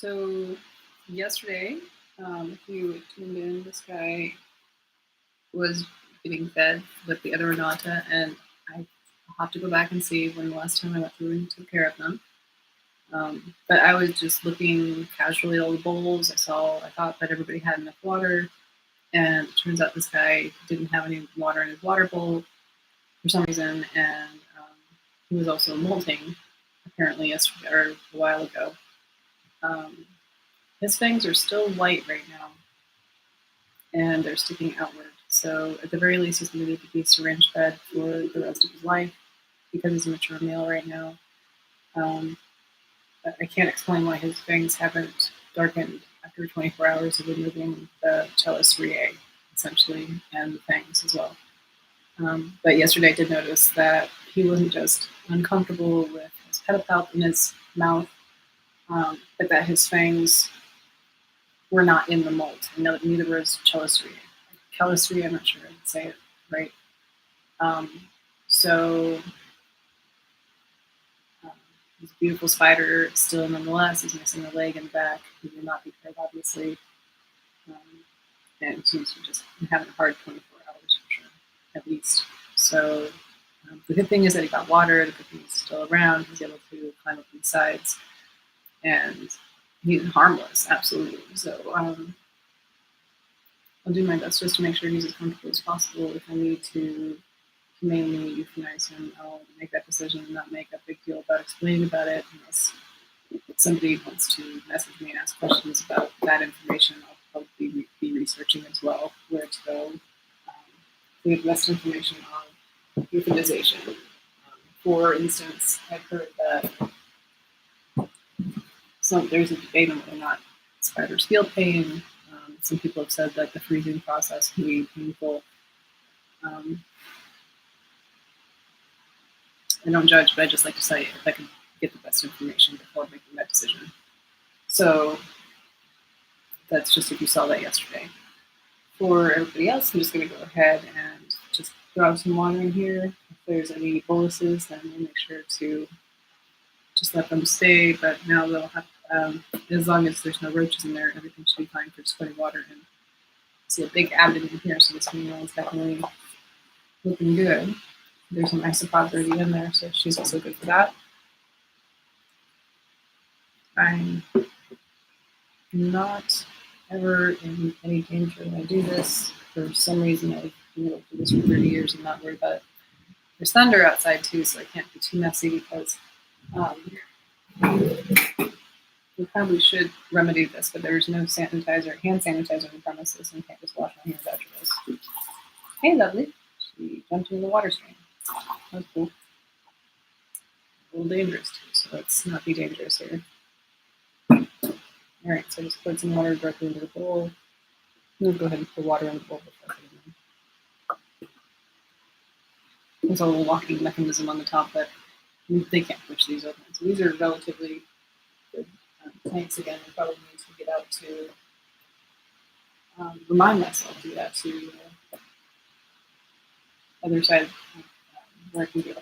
So yesterday, if you tuned in, this guy was getting fed with the other ornata, and I'll have to go back and see when the last time I went through and took care of them. But I was just looking casually at all the bowls. I thought that everybody had enough water, and it turns out this guy didn't have any water in his water bowl for some reason, and he was also molting apparently yesterday or a while ago. Um, his fangs are still white right now, and they're sticking outward. So at the very least, he's going to need to be syringe fed for the rest of his life because he's a mature male right now. Um, but I can't explain why his fangs haven't darkened after 24 hours of removing the chelicerae, essentially, and the fangs as well. But yesterday I did notice that he wasn't just uncomfortable with his pedipalp in his mouth, but that his fangs were not in the mold, and neither was chelicerae. Chelicerae, I'm not sure I can say it right. Um, so um, he's a beautiful spider still nonetheless. He's missing a leg and back. He will not be fed, obviously. Um, and he's just having a hard 24 hours for sure, at least. So the good thing is that he got water. The good thing is he's still around. He's able to climb up the sides. And he's harmless, absolutely. So I'll do my best just to make sure he's as comfortable as possible. If I need to humanely euthanize him, I'll make that decision and not make a big deal about explaining about it unless somebody wants to message me and ask questions about that information. I'll probably be researching as well where to go. We have best information on euthanization. For instance, I've heard that there's a debate on whether or not spiders feel pain. Some people have said that the freezing process can be painful. I don't judge, but I just like to say if I can get the best information before making that decision. So that's just if you saw that yesterday. For everybody else, I'm just going to go ahead and just throw some water in here. If there's any boluses, then we'll make sure to just let them stay. But now they'll have, as long as there's no roaches in there, everything should be fine for just putting water in. See a big abdomen here, so this female is definitely looking good. There's an isopod already in there, so she's also good for that. I'm not ever in any danger when I do this. For some reason, I've been able to do this for 30 years and not worry about it. There's thunder outside too, so I can't be too messy because we probably should remedy this, but there's no hand sanitizer on the premises, and can't just wash my hands after this. Hey, lovely. She jumped into the water stream. That's cool. A little dangerous too, so let's not be dangerous here. All right, so just put some water directly into the bowl. I'm gonna go ahead and put water in the bowl before I put it in. There's a little locking mechanism on the top that they can't push these open. So these are relatively good tanks. Again, I probably need to get out to remind myself to get out to the other side where I can get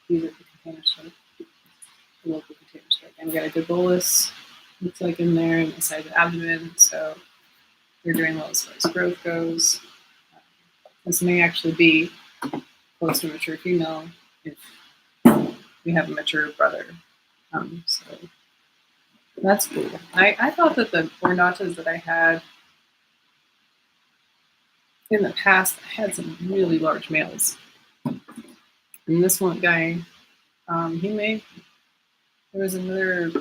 these are the container store, the local container store. And we got a good bolus, looks like in there, and inside the abdomen. So they're doing well as far as growth goes. This may actually be close to a mature female if we have a mature brother. So that's cool. I thought that the ornatas that I had in the past had some really large males. And this one guy, there was another,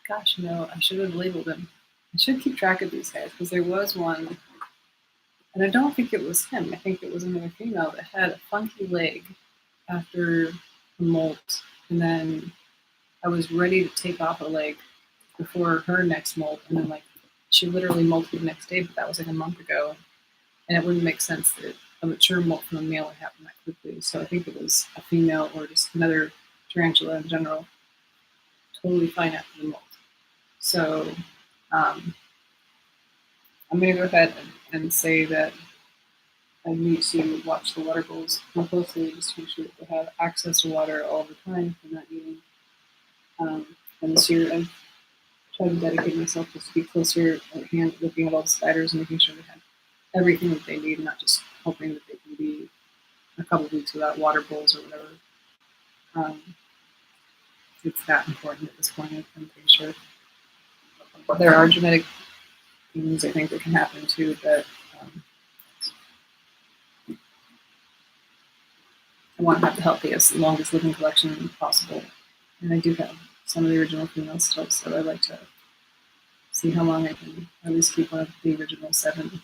gosh, no, I should have labeled him. I should keep track of these guys because there was one, and I don't think it was him. I think it was another female that had a funky leg after a molt, and then I was ready to take off a leg before her next molt, and then she literally molted the next day, but that was like a month ago, and it wouldn't make sense that a mature molt from a male would happen that quickly. So I think it was a female or just another tarantula in general. Totally fine after the molt. So I'm going to go ahead and say that I need to watch the water bowls more closely just to make sure that they have access to water all the time if they're not eating. And this year I've try to dedicate myself just to be closer at hand, looking at all the spiders and making sure they have everything that they need, not just hoping that they can be a couple of weeks without water bowls or whatever. Um, it's that important at this point. I'm pretty sure there are genetic things I think that can happen too, but I want to have the healthiest, longest living collection possible. And I do have some of the original female stuff, so I'd like to see how long I can at least keep one of the original 7.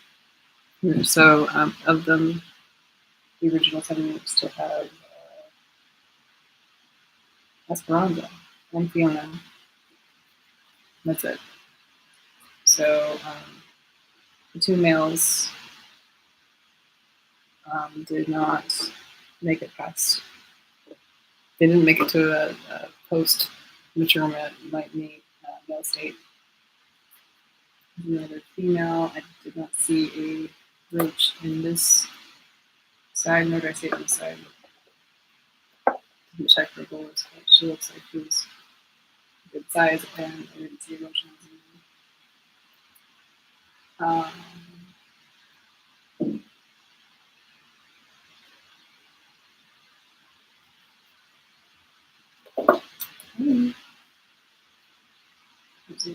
So of them, the original 7 still have Esperanza and Fiona. That's it. So the 2 males did not make it past. They didn't make it to a post-mature male state. Another female. I did not see a roach in this side, nor did I see it on this side. Didn't check for bullets, but she looks like she's a good size, and I didn't see a roach in this.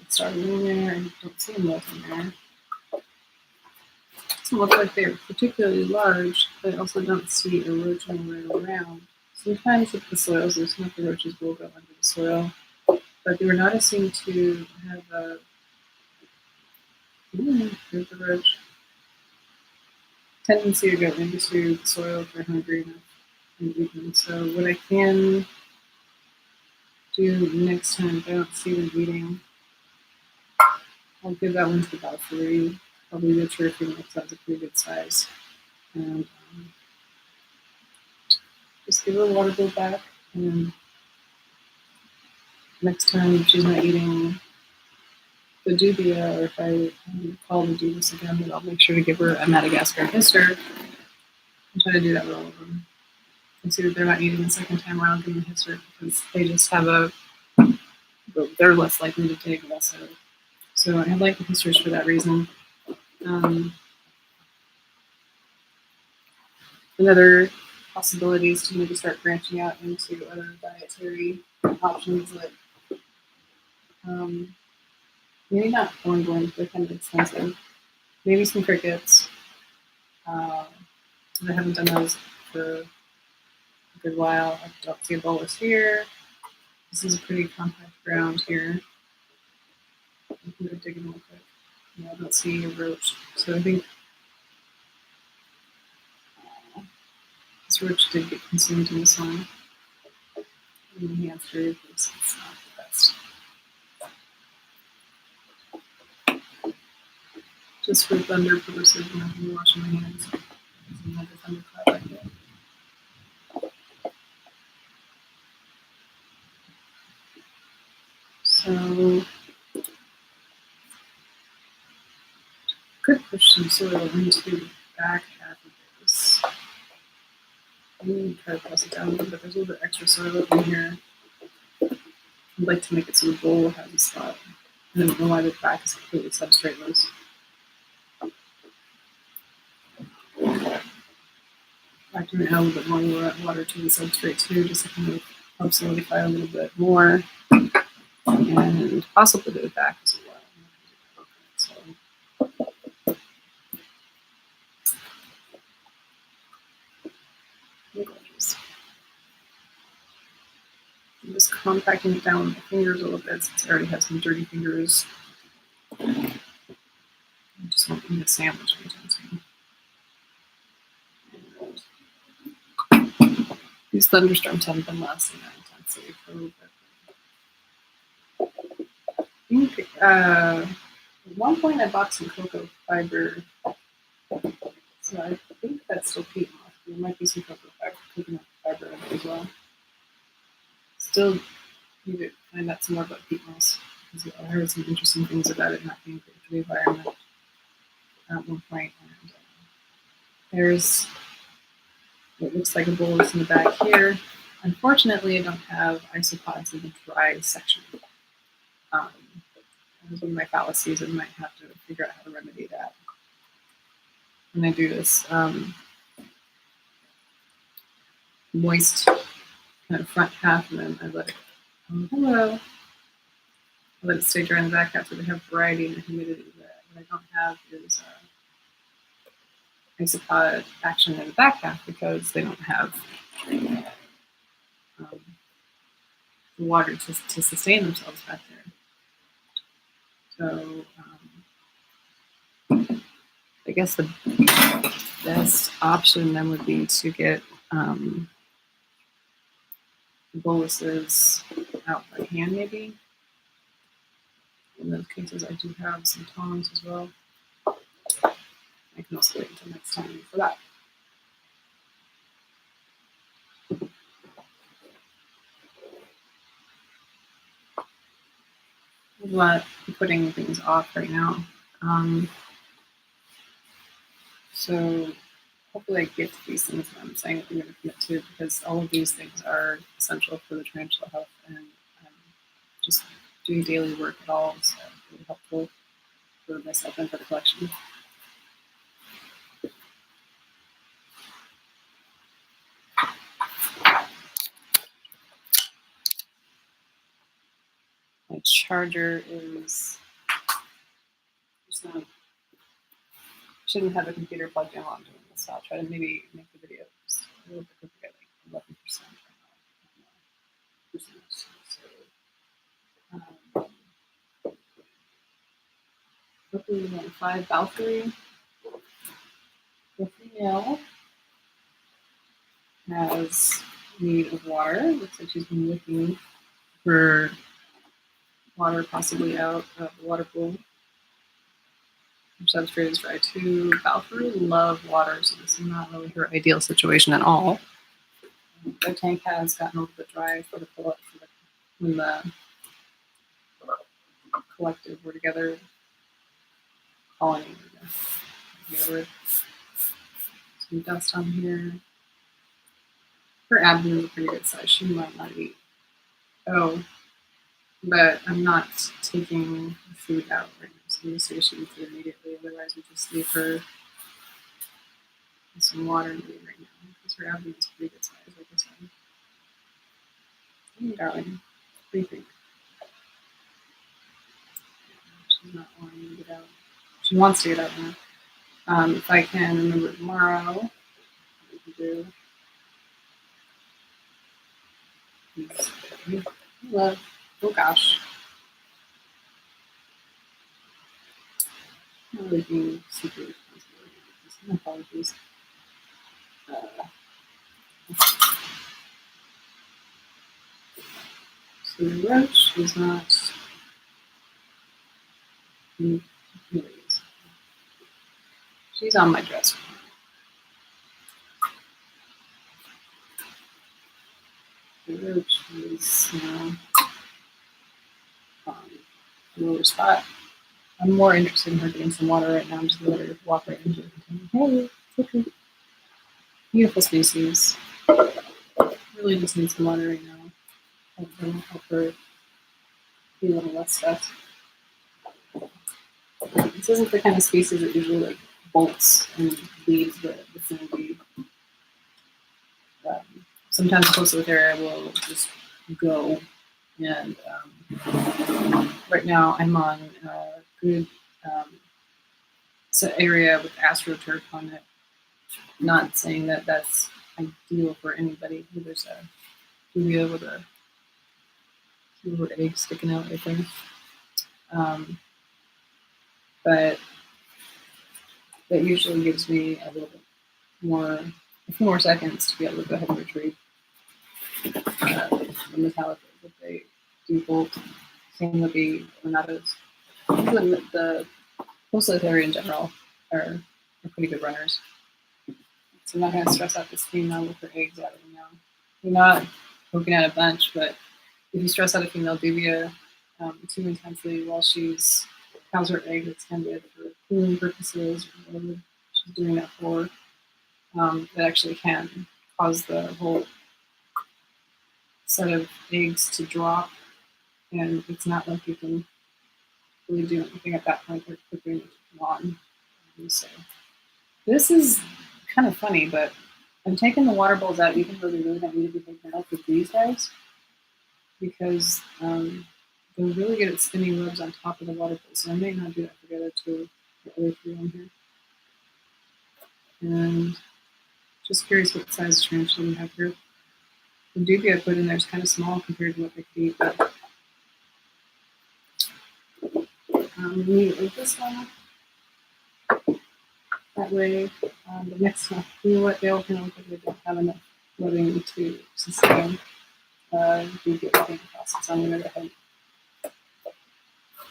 Started in there. I don't see them both in there. Doesn't look like they're particularly large, but I also don't see a roach anywhere around. Sometimes with the soils, there's not the roaches will go under the soil, but the ornata seem to have a. There's the roach. Tendency to go into the soil if they're hungry enough and eat them. So what I can do next time if I don't see them eating, I'll give that one to the balfori. Probably the turkey because that's a pretty good size. And just give her a water bowl back. And next time she's not eating the dubia, or if I call to do this again, then I'll make sure to give her a Madagascar hister. I'm trying to do that with all of them. And see that they're not eating the second time around, give them a hister because they just have they're less likely to take also. So I like the histers for that reason. Another possibility is to maybe start branching out into other dietary options that maybe not ongoing, they're kind of expensive. Maybe some crickets. I haven't done those for a good while. I don't see a bolus here. This is a pretty compact ground here. I'm going to dig in real quick. No, I don't see a roach. So I think this roach did get consumed in this one. And the hamster, it's not the best. Just for thunder purposes, I'm not going to be washing my hands. It's like a thundercloud like that. So could push some soil into the back half of this. I'm going to try to press it down a little bit. There's a little bit extra soil up in here. I'd like to make it so the bowl has a spot. I don't know why the back is completely substrateless. Factor in a little bit more water to the substrate too, just to kind of help solidify a little bit more. And possibly the back as well. So I'm just compacting it down with my fingers a little bit since I already have some dirty fingers. I just want to eat a sandwich anytime soon. These thunderstorms haven't been lasting that intensely for a little bit. I think at one point I bought some cocoa fiber, so I think that's still peat moss. There might be some coconut fiber in it as well. Still need to find out some more about peat moss because I heard some interesting things about it not being good for the environment at one point. And there's what looks like a bolus in the back here. Unfortunately, I don't have isopods in the dry section. One of my fallacies, and might have to figure out how to remedy that. When I do this moist kind of front half, and then I let it, hello, I let it stay dry in the back half, so they have variety and humidity. What I don't have is isopod action in the back half because they don't have um, the water to sustain themselves back there. So I guess the best option then would be to get boluses out by hand, maybe. In those cases, I do have some tongs as well. I can also wait until next time for that. I'm not putting things off right now. So hopefully I get to these things that I'm saying that I'm going to commit to, because all of these things are essential for the tarantula health, and just doing daily work at all is really helpful for myself and for the collection. My charger is just not, shouldn't have a computer plugged in while I'm doing this, so I'll try to maybe make the video just a little bit quicker, like 11% right now. So, hopefully we want 5 balfori. The female has need of water. Looks like she's been looking for water possibly out of the water pool. Her substrate is dry too. Balfour love water, so this is not really her ideal situation at all. The tank has gotten a little bit dry for when the collective were together. Colony, together. Some dust on here. Her abdomen is a pretty good size. She might not eat. Oh, but I'm not taking the food out right now, so I'm going to say she eats it immediately. Otherwise, we just leave her with some water and leave right now, because her abdomen is pretty good size, like I said. Hey, darling, what do you think? She's not wanting to get out. She wants to get out now. If I can remember tomorrow, what we can do. Love. Oh gosh. I'm not really being super responsible. My apologies. So the roach is not. She's on my dresser. The roach is a lower spot. I'm more interested in her getting some water right now. I'm just going to let her walk right into it. Hey, okay. Beautiful species. Really just need some water right now. Help her be a little less stressed. This isn't the kind of species that usually like bolts and leaves the vicinity. Sometimes close to the area will just go. And right now I'm on a good area with astroturf on it. Not saying that that's ideal for anybody. There's a duvia with a little egg sticking out right there. But that usually gives me a little bit more, a few more seconds to be able to go ahead and retrieve the metallic that they do bolt. Same with the ornatas. The Postlitteraria in general are pretty good runners. So I'm not going to stress out this female with her eggs out right now. We're not poking out a bunch, but if you stress out a female duvia too intensely while she's has her egg extended for cooling purposes or whatever she's doing that for, that actually can cause the whole set of eggs to drop, and it's not like you can really do anything at that point. They're quickly on. So this is kind of funny, but I'm taking the water bowls out even though they really don't need to be taken out with these guys because they're really good at spinning webs on top of the water bowl. So I may not do that for the other three on here. And just curious what size tarantula we have here. The dubia I put in there is kind of small compared to what they could eat, but we eat this one. That way, the next one, you know what, they all kind of look like they don't have enough webbing to sustain dubia webbing process. I'm going to go ahead and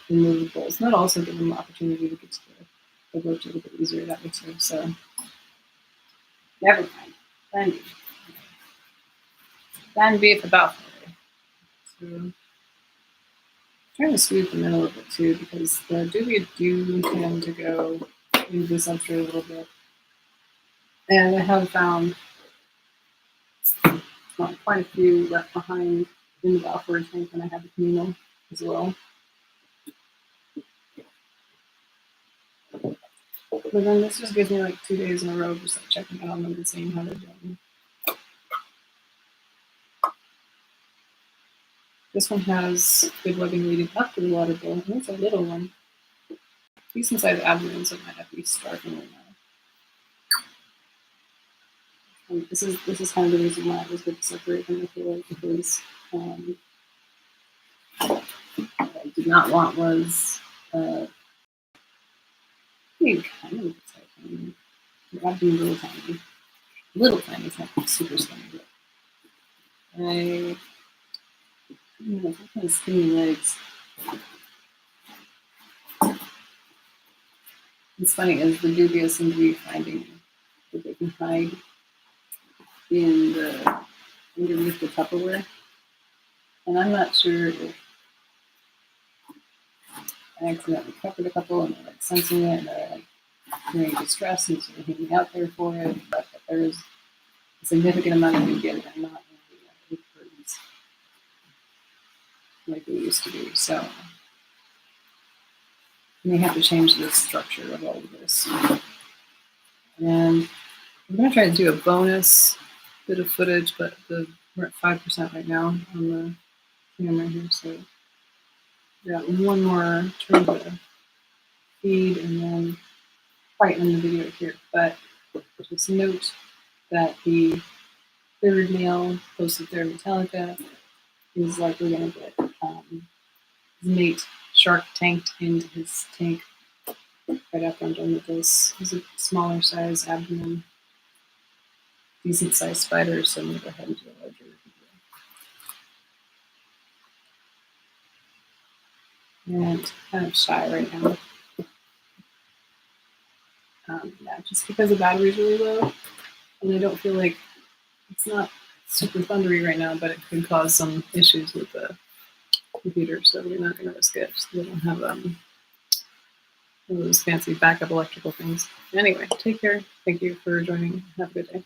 remove the bowls. And that also give them the opportunity to get to the roach a little bit easier that way too. So, never mind. Plan B for balfori. So, trying to sweep them in a little bit too because the dubia do tend to go into the substrate a little bit. And I have found quite a few left behind in the balfori tank when I have the communal as well. But then this just gives me like 2 days in a row just like checking in on them and seeing how they're doing. This one has good webbing leading up to the water bowl, and it's a little one. Decent sized abdomen, so it might have to be starving right now. And this is kind of the reason why it was good to separate them, I feel like, because what I did not want was kind of tiny. The abdomen little tiny. Little tiny, it's not super skinny, but I have kind of skinny legs. It's funny, as the dubia seem to be finding that they can hide in the underneath the Tupperware. And I'm not sure if I accidentally covered a couple and they're like sensing it and they're like feeling distress and sort of hanging out there for it, but there's a significant amount of dubia that are not in the curtains like they used to be. So you may have to change the structure of all of this. And I'm going to try to do a bonus bit of footage, but we're at 5% right now on the camera here. So we got one more turn to feed and then quite in the video here. But just note that the third male posted there Metallica is likely going to get his mate shark tanked into his tank right after I'm done with this. He's a smaller size abdomen, decent sized spider, so I'm going to go ahead and do a larger video. And kind of shy right now. Yeah, just because the battery's really low, and I don't feel like it's not super thundery right now, but it could cause some issues with the computer, so we're not going to risk it. So we don't have one of those fancy backup electrical things. Anyway, take care. Thank you for joining. Have a good day.